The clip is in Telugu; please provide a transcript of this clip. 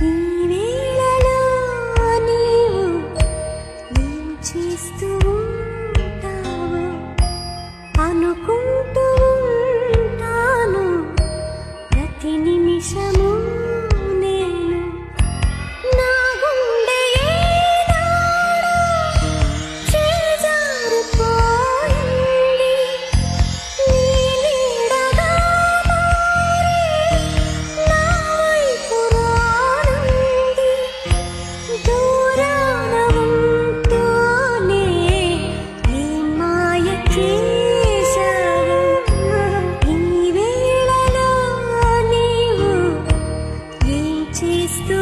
ఈ వేళలో నీవు ఏం చేస్తూ ఉంటావు అనుకుంటూ ఉంటాను ప్రతి నిమిషము నేను నా గుండె ఏనాడో చేజారిపోయింది నీ నీడగా మారి నా వైపు రానుంది దూరాన ఉంటూనే నీ మాయ చేశావు ఈ వేళలో నీవు ఏం చేస్తూ